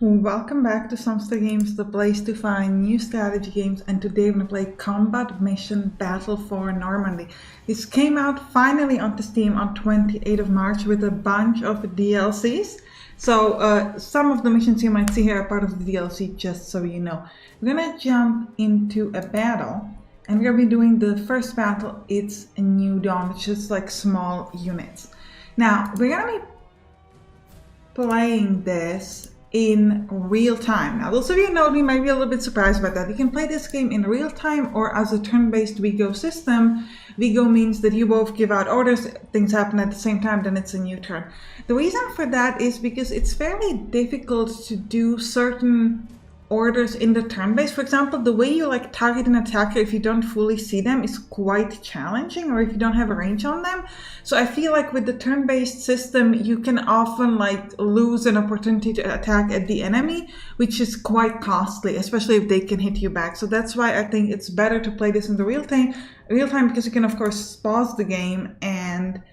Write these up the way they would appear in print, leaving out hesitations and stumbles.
Welcome back to Sampstra Games, the place to find new strategy games, and today we're going to play Combat Mission Battle for Normandy. This came out finally onto Steam on 28th of March with a bunch of DLCs. So some of the missions you might see here are part of the DLC, just so you know. We're going to jump into a battle, and we're going to be doing the first battle. It's a New Dawn, which is like small units. Now, we're going to be playing this in real time. Now, those of you who know me might be a little bit surprised by that. You can play this game in real time or as a turn-based WARGAME system. WARGAME means that you both give out orders, things happen at the same time, then it's a new turn. The reason for that is because it's fairly difficult to do certain orders in the turn-based. For example, the way you like target an attacker if you don't fully see them is quite challenging, or if you don't have a range on them. So I feel like with the turn-based system you can often like lose an opportunity to attack at the enemy, which is quite costly, especially if they can hit you back. So that's why I think it's better to play this in the real time because you can of course pause the game. And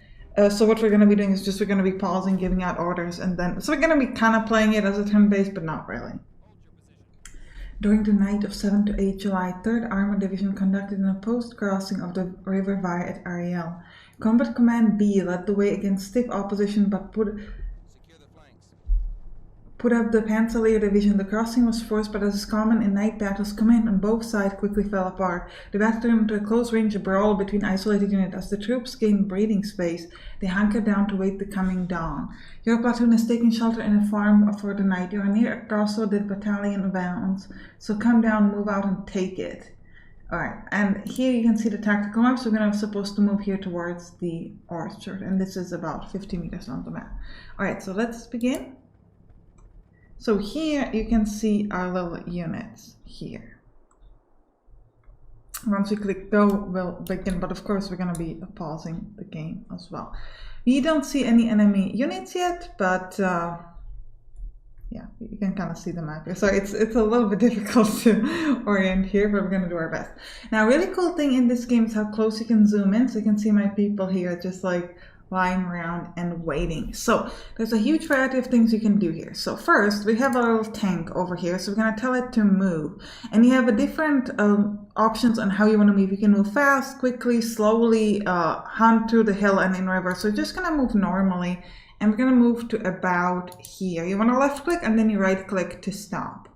so what we're going to be doing is just we're going to be pausing, giving out orders, and then so we're going to be kind of playing it as a turn-based, but not really. During the night of 7 to 8 July, 3rd Armored Division conducted an opposed crossing of the River Vire at Ariel. Combat Command B led the way against stiff opposition but put up the Panzerleer Division. The crossing was forced, but as is common in night battles, command on both sides quickly fell apart. The battle turned into a close-range brawl between isolated units. As the troops gained breathing space, they hunkered down to wait the coming dawn. Your platoon is taking shelter in a farm for the night. You are near a crossroad that battalion bounds, so come down, move out, and take it. Alright, and here you can see the tactical map, so we're going to supposed to move here towards the orchard, and this is about 50 meters on the map. Alright, so let's begin. So here you can see our little units here. Once we click go, we'll begin, but of course we're going to be pausing the game as well. We don't see any enemy units yet, but yeah, you can kind of see the map here. So it's a little bit difficult to orient here, but we're going to do our best. Now, a really cool thing in this game is how close you can zoom in. So you can see my people here just like lying around and waiting. So there's a huge variety of things you can do here. So first we have a little tank over here, so we're going to tell it to move, and you have a different options on how you want to move. You can move fast, quickly, slowly, hunt through the hill, and in reverse. So you're just going to move normally, and we're going to move to about here. You want to left click and then you right click to stop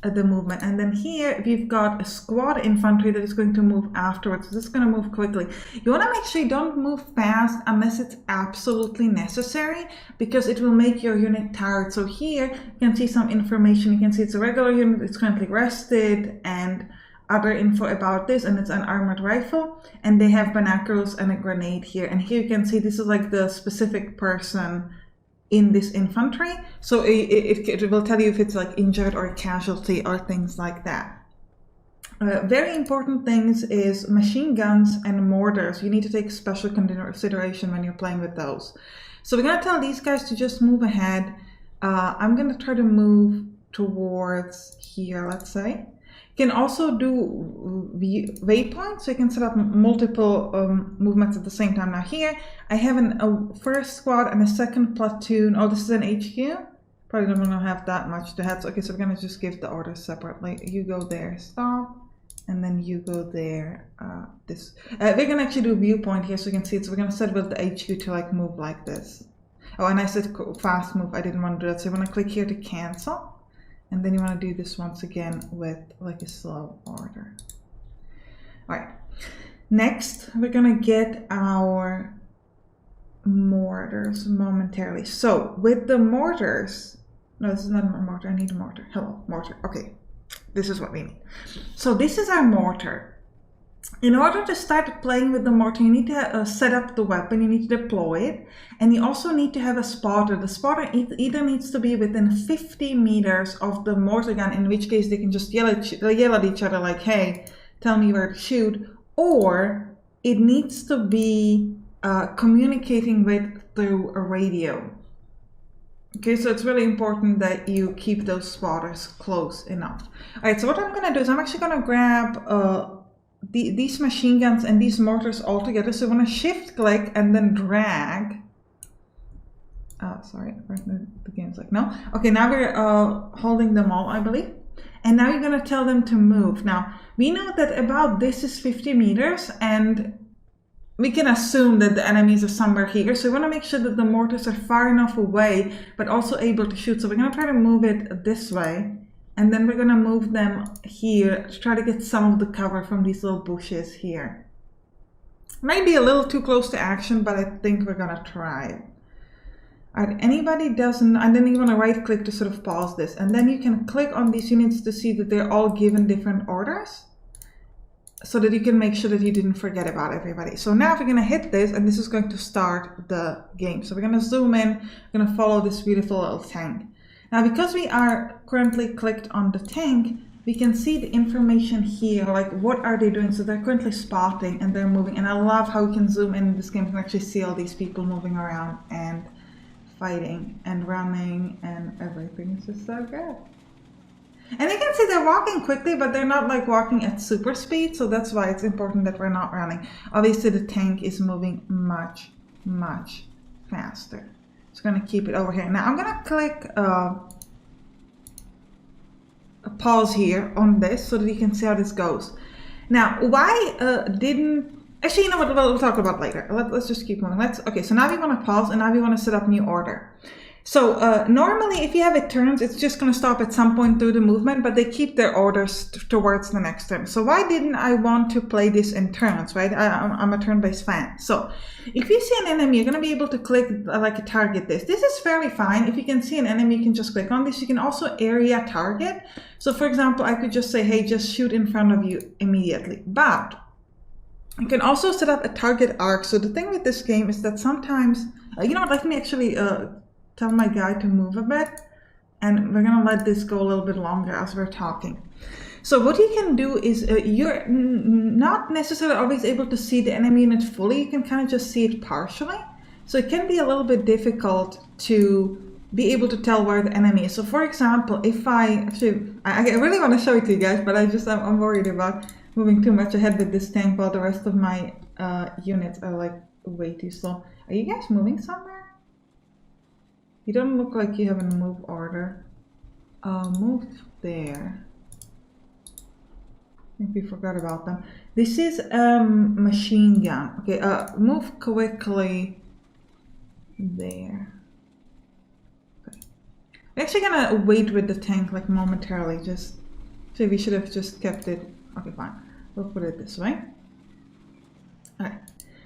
the movement. And then here we've got a squad infantry that is going to move afterwards. So this is going to move quickly. You want to make sure you don't move fast unless it's absolutely necessary, because it will make your unit tired. So here you can see some information. You can see it's a regular unit, it's currently rested, and other info about this, and it's an armored rifle, and they have binoculars and a grenade here. And here you can see this is like the specific person in this infantry, so it will tell you if it's like injured or a casualty or things like that. Very important things is machine guns and mortars. You need to take special consideration when you're playing with those. So we're going to tell these guys to just move ahead. I'm going to try to move towards here, let's say. You can also do waypoints, so you can set up multiple movements at the same time. Now here, I have a first squad and a second platoon. Oh, this is an HQ? Probably don't want to have that much to head. So, okay, so we're going to just give the orders separately. You go there, stop, and then you go there. We're going to actually do a viewpoint here so you can see it. So we're going to set with the HQ to like move like this. Oh, and I said fast move. I didn't want to do that. So you want to click here to cancel. And then you want to do this once again with like a slow order. All right. Next, we're going to get our mortars momentarily. So with the mortars, no, this is not a mortar. I need a mortar. Hello, mortar. Okay. This is what we need. So this is our mortar. In order to start playing with the mortar, you need to set up the weapon, you need to deploy it, and you also need to have a spotter. The spotter either needs to be within 50 meters of the mortar gun, in which case they can just yell at each other like, hey, tell me where to shoot, or it needs to be communicating with through a radio. Okay, so it's really important that you keep those spotters close enough. All right, so what I'm going to do is I'm actually going to grab these machine guns and these mortars all together. So I want to shift click and then drag Sorry, the game's like, no. Okay, now we're holding them all, I believe. And now you're going to tell them to move. Now, we know that about this is 50 meters, and we can assume that the enemies are somewhere here. So we want to make sure that the mortars are far enough away, but also able to shoot. So we're going to try to move it this way. And then we're going to move them here to try to get some of the cover from these little bushes here. Might be a little too close to action, but I think we're going to try it. Alright, anybody doesn't, and then you want to right click to sort of pause this, and then you can click on these units to see that they're all given different orders, so that you can make sure that you didn't forget about everybody. So now we're going to hit this, and this is going to start the game. So we're going to zoom in, we're going to follow this beautiful little tank. Now because we are currently clicked on the tank, we can see the information here, like what are they doing. So they're currently spotting and they're moving, and I love how we can zoom in this game and actually see all these people moving around and fighting and running, and everything is just so good. And you can see they're walking quickly, but they're not like walking at super speed, so that's why it's important that we're not running. Obviously the tank is moving much, much faster. Just gonna keep it over here. Now I'm gonna click a pause here on this so that you can see how this goes. Now, why didn't... Actually, you know what, we'll talk about later. Let's just keep moving. Okay, so now we want to pause, and now we want to set up new order. So normally, if you have it turns, it's just going to stop at some point through the movement, but they keep their orders towards the next turn. So why didn't I want to play this in turns, right? I'm a turn-based fan. So if you see an enemy, you're going to be able to click, like, target this. This is fairly fine. If you can see an enemy, you can just click on this. You can also area target. So for example, I could just say, hey, just shoot in front of you immediately. But you can also set up a target arc. So the thing with this game is that sometimes, you know what, let me actually tell my guy to move a bit, and we're gonna let this go a little bit longer as we're talking. So what you can do is you're not necessarily always able to see the enemy unit fully. You can kind of just see it partially. So it can be a little bit difficult to be able to tell where the enemy is. So for example, if I really want to show it to you guys, but I'm worried about moving too much ahead with this tank while the rest of my units are like way too slow. Are you guys moving somewhere? You don't look like you have a move order. Move there. I think we forgot about them. This is machine gun. Okay, move quickly there. Okay. We're actually gonna wait with the tank like momentarily. Just so we should have just kept it. Okay, fine. We'll put it this way. Alright.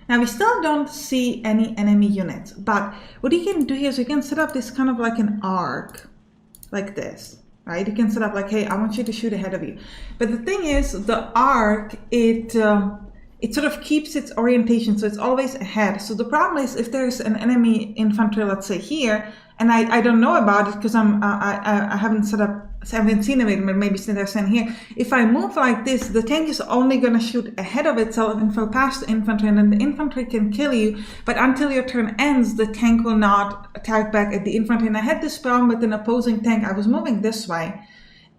Now we still don't see any enemy units, but what you can do here is you can set up this kind of like an arc, like this, right? You can set up like, hey, I want you to shoot ahead of you. But the thing is, the arc, it sort of keeps its orientation, so it's always ahead. So the problem is if there's an enemy infantry, let's say here, and I don't know about it because I haven't set up, so I haven't seen it, but maybe they're saying here. If I move like this, the tank is only going to shoot ahead of itself and go past the infantry, and then the infantry can kill you. But until your turn ends, the tank will not attack back at the infantry. And I had this problem with an opposing tank. I was moving this way,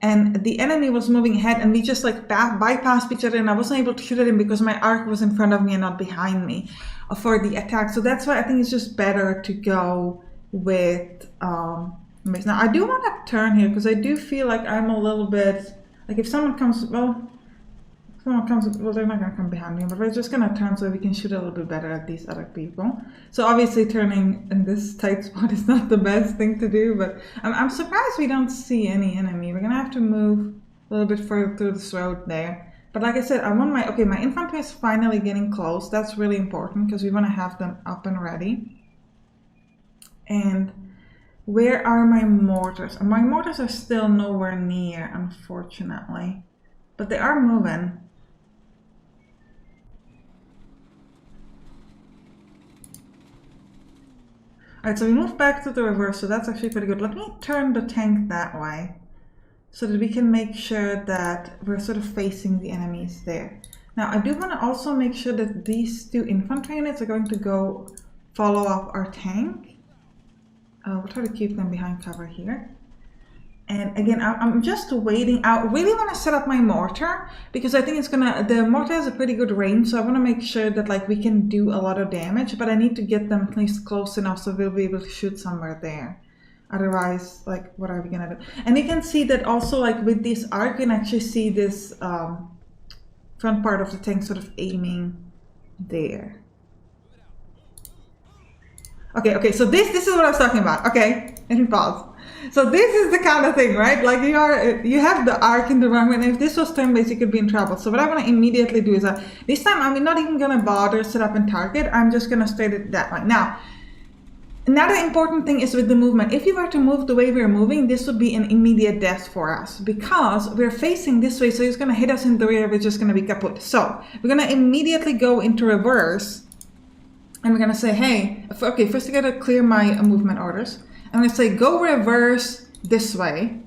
and the enemy was moving ahead, and we just like bypassed each other, and I wasn't able to shoot at him because my arc was in front of me and not behind me for the attack. So that's why I think it's just better to go with now I do want to turn here because I do feel like I'm a little bit like if someone comes, well they're not gonna come behind me, but we're just gonna turn so we can shoot a little bit better at these other people. So obviously turning in this tight spot is not the best thing to do, but I'm surprised we don't see any enemy. We're gonna have to move a little bit further through this road there. But like I said, I want my infantry is finally getting close. That's really important because we want to have them up and ready. And where are my mortars? My mortars are still nowhere near, unfortunately. But they are moving. Alright, so we move back to the reverse, so that's actually pretty good. Let me turn the tank that way so that we can make sure that we're sort of facing the enemies there. Now, I do want to also make sure that these two infantry units are going to go follow up our tank. We'll try to keep them behind cover here. And again, I'm just waiting. I really want to set up my mortar because I think it's gonna, the mortar has a pretty good range, so I want to make sure that like we can do a lot of damage, but I need to get them at least close enough so we'll be able to shoot somewhere there. Otherwise, like, what are we gonna do? And you can see that also, like with this arc, you can actually see this front part of the tank sort of aiming there. Okay, so this is what I was talking about. Okay, let me pause. So this is the kind of thing, right? Like you have the arc in the wrong way, and if this was turn-based, you could be in trouble. So what I want to immediately do is this time I'm not even gonna bother set up and target. I'm just gonna straight it that way. Now, another important thing is with the movement. If you were to move the way we're moving, this would be an immediate death for us because we're facing this way, so it's gonna hit us in the rear, we're just gonna be kaput. So we're gonna immediately go into reverse, and we're gonna say, hey, okay, first I gotta clear my movement orders. I'm gonna say go reverse this way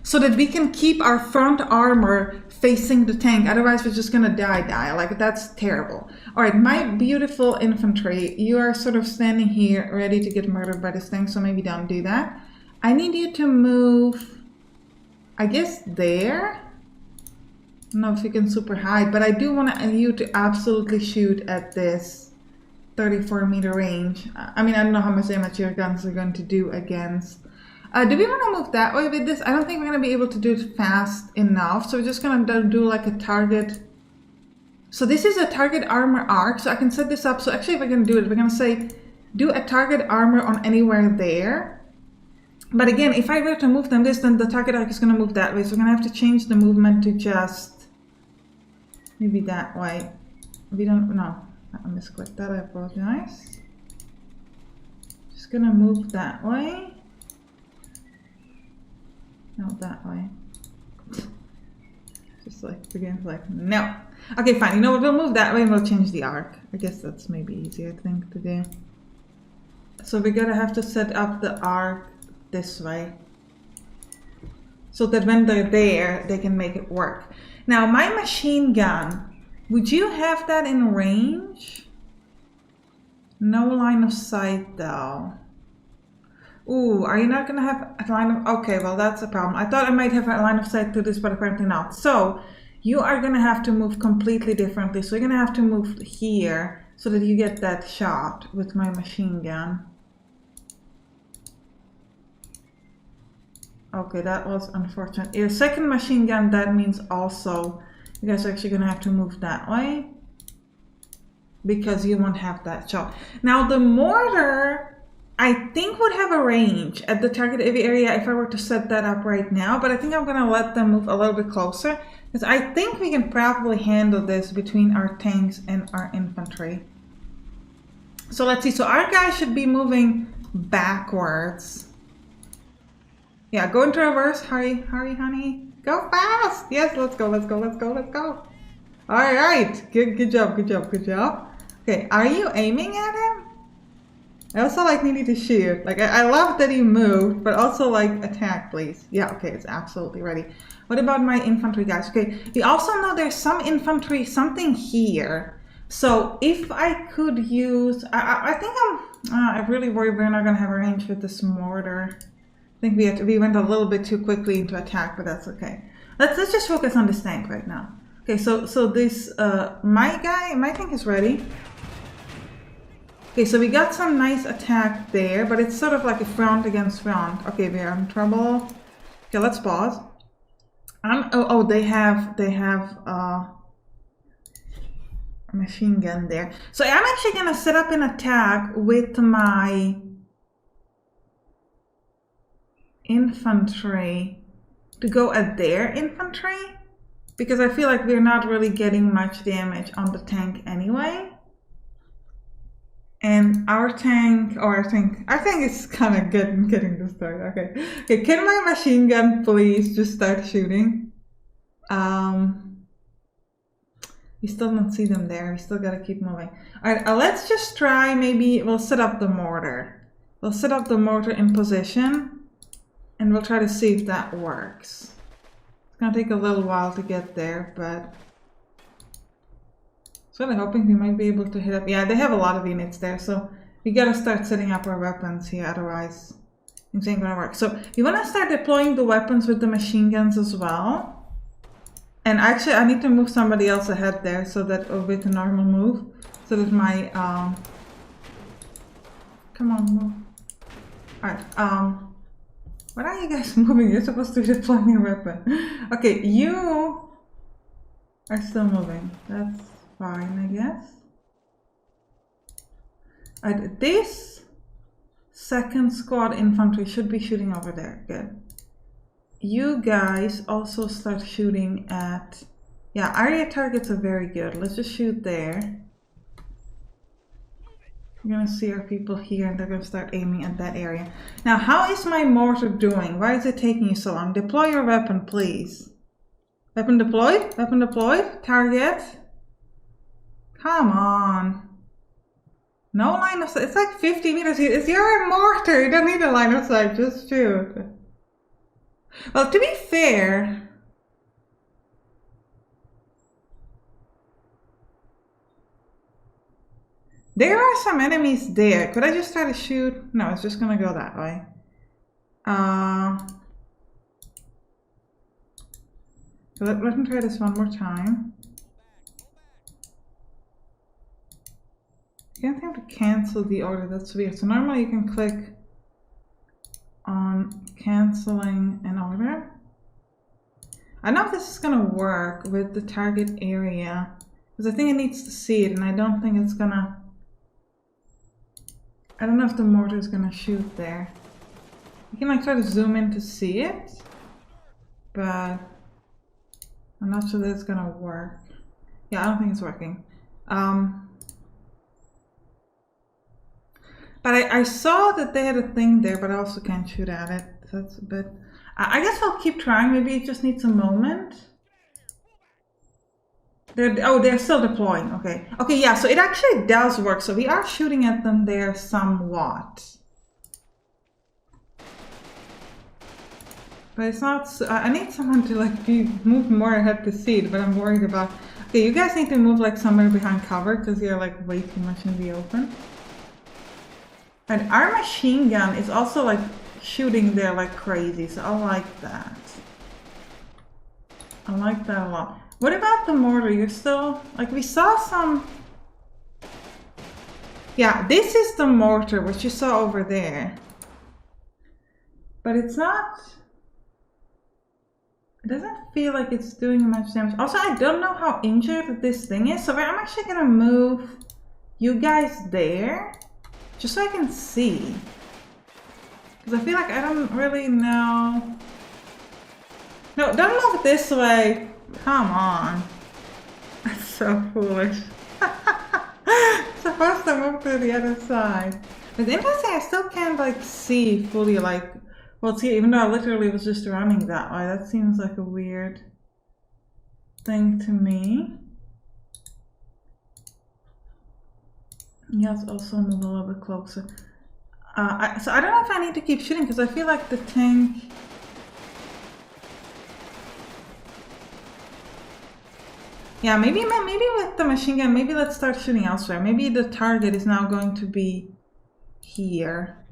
so that we can keep our front armor facing the tank. Otherwise we're just gonna die. Like, that's terrible. All right, my beautiful infantry, you are sort of standing here ready to get murdered by this tank, so maybe don't do that. I need you to move, I guess there. I don't know if you can super hide, but I do want you to absolutely shoot at this 34-meter range. I mean, I don't know how much damage your guns are going to do against. Do we want to move that way with this? I don't think we're going to be able to do it fast enough, so we're just going to do like a target. So this is a target armor arc, so I can set this up. So actually, if we're going to do it, we're going to say do a target armor on anywhere there. But again, if I were to move them this, then the target arc is going to move that way. So we're going to have to change the movement to just maybe that way. We don't know. I misclicked that, I apologize. Just gonna move that way. No, that way. Just like, begins like, no. Okay, fine, you know what, we'll move that way and we'll change the arc. I guess that's maybe easier thing to do. So we're gonna have to set up the arc this way, so that when they're there, they can make it work. Now, my machine gun, would you have that in range? No line of sight though. Ooh, are you not gonna have a line of, okay, well that's a problem. I thought I might have a line of sight to this, but apparently not. So you are gonna have to move completely differently. So you're gonna have to move here so that you get that shot with my machine gun. Okay, that was unfortunate. Your second machine gun, that means also you guys are actually going to have to move that way because you won't have that shot. Now the mortar, I think would have a range at the target area if I were to set that up right now, but I think I'm going to let them move a little bit closer because I think we can probably handle this between our tanks and our infantry. So let's see. So our guy should be moving backwards. Yeah, go into reverse. Hurry, hurry, honey. Go fast! Yes, let's go. All right, good job. Okay, are you aiming at him? I also like needed to shoot. Like, I love that he moved, but also like attack, please. Yeah, okay, it's absolutely ready. What about my infantry guys? Okay, we also know there's some infantry, something here. So if I could use, I think I really worry we're not gonna have a range with this mortar. I think we went a little bit too quickly into attack, but that's okay. Let's just focus on this tank right now. Okay, so this my tank is ready. Okay, so we got some nice attack there, but it's sort of like a front against front. Okay, we are in trouble. Okay, let's pause. Oh, they have a machine gun there. So I'm actually gonna set up an attack with my infantry to go at their infantry because I feel like we're not really getting much damage on the tank anyway. And our tank is kind of getting destroyed. Okay, can my machine gun please just start shooting? We still don't see them there. We still gotta keep moving. All right, let's just try. Maybe we'll set up the mortar. We'll set up the mortar in position. And we'll try to see if that works. It's gonna take a little while to get there, but I'm really hoping we might be able to hit up. Yeah, they have a lot of units there, so we gotta start setting up our weapons here, otherwise things ain't gonna work. So you wanna start deploying the weapons with the machine guns as well. And actually I need to move somebody else ahead there so that, or with a normal move, so that my, come on, move. Alright, what are you guys moving? You're supposed to be deploying your weapon. Okay, you are still moving. That's fine, I guess. Alright, this second squad infantry should be shooting over there. Good. You guys also start shooting at... Yeah, area targets are very good. Let's just shoot there. We're gonna see our people here and they're gonna start aiming at that area. Now, how is my mortar doing? Why is it taking you so long? Deploy your weapon, please. Weapon deployed? Weapon deployed? Target? Come on. No line of sight. It's like 50 meters. It's your mortar. You don't need a line of sight. Just shoot. Well, to be fair... There are some enemies there. Could I just try to shoot? No, it's just gonna go that way. Let me try this one more time. I can't seem to cancel the order. That's weird. So normally you can click on canceling an order. I don't know if this is gonna work with the target area because I think it needs to see it, and I don't think it's gonna. I don't know if the mortar is gonna shoot there. You can like try to zoom in to see it, but I'm not sure that it's gonna work. Yeah, I don't think it's working. But I saw that they had a thing there, but I also can't shoot at it. So that's a bit... I guess I'll keep trying. Maybe it just needs a moment. They're still deploying. Okay. Okay, yeah, so it actually does work. So we are shooting at them there somewhat. But it's not... I need someone to like move more ahead to see it, but I'm worried about... Okay, you guys need to move like somewhere behind cover because you're like way too much in the open. And our machine gun is also like shooting there like crazy, so I like that. I like that a lot. What about the mortar? You're still, like we saw some... Yeah, this is the mortar, which you saw over there. But it's not... It doesn't feel like it's doing much damage. Also, I don't know how injured this thing is, so I'm actually gonna move you guys there. Just so I can see. Because I feel like I don't really know. No, don't move this way. Come on. That's so foolish. Supposed to move to the other side. It's interesting, I still can't like see fully like, well see, even though I literally was just running that way. That seems like a weird thing to me. Yeah, it's also move a little bit closer. So I don't know if I need to keep shooting because I feel like the tank... Yeah, maybe with the machine gun, maybe let's start shooting elsewhere. Maybe the target is now going to be here.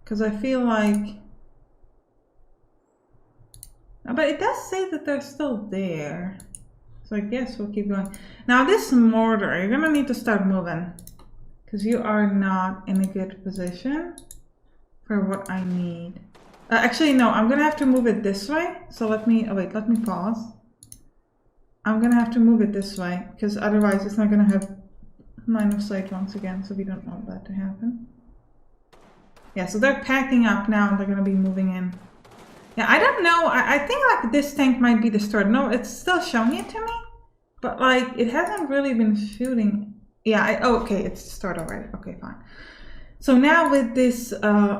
Because I feel like... But it does say that they're still there. So I guess we'll keep going. Now this mortar, you're gonna need to start moving. Because you are not in a good position for what I need. Actually, no, I'm gonna have to move it this way. So let me, oh wait, let me pause. I'm gonna have to move it this way because otherwise it's not gonna have line of sight once again. So we don't want that to happen. Yeah, so they're packing up now and they're gonna be moving in. Yeah, I don't know. I think like this tank might be destroyed. No, it's still showing it to me. But like, it hasn't really been shooting. Yeah, okay, it's destroyed already. Okay, fine. So now with this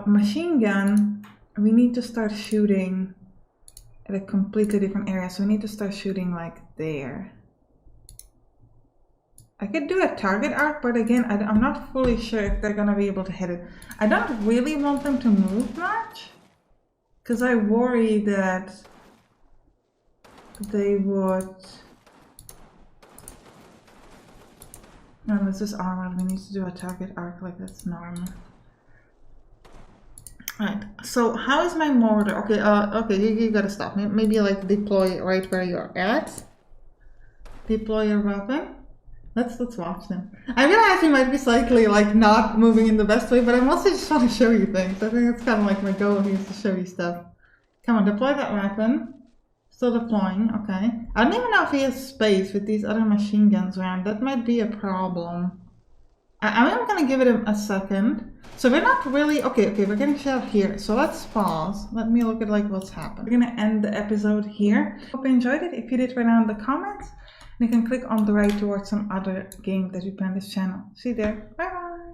machine gun, we need to start shooting at a completely different area. So we need to start shooting like there. I could do a target arc, but again, I'm not fully sure if they're gonna be able to hit it. I don't really want them to move much, because I worry that they would... No, this is armored. We need to do a target arc like that's normal. Alright, so how is my mortar? Okay, okay, you gotta stop. Maybe like deploy right where you're at. Deploy your weapon. Let's watch them. I realize you might be slightly like not moving in the best way, but I mostly just want to show you things. I think it's kind of like my goal here is to show you stuff. Come on, deploy that weapon. Still deploying, okay. I don't even know if he has space with these other machine guns around. That might be a problem. I'm gonna give it a second. So we're not really, okay, we're getting shot here. So let's pause. Let me look at like what's happened. We're gonna end the episode here. Hope you enjoyed it. If you did, write down in the comments. And you can click on the right towards some other game that we play on this channel. See you there. Bye bye.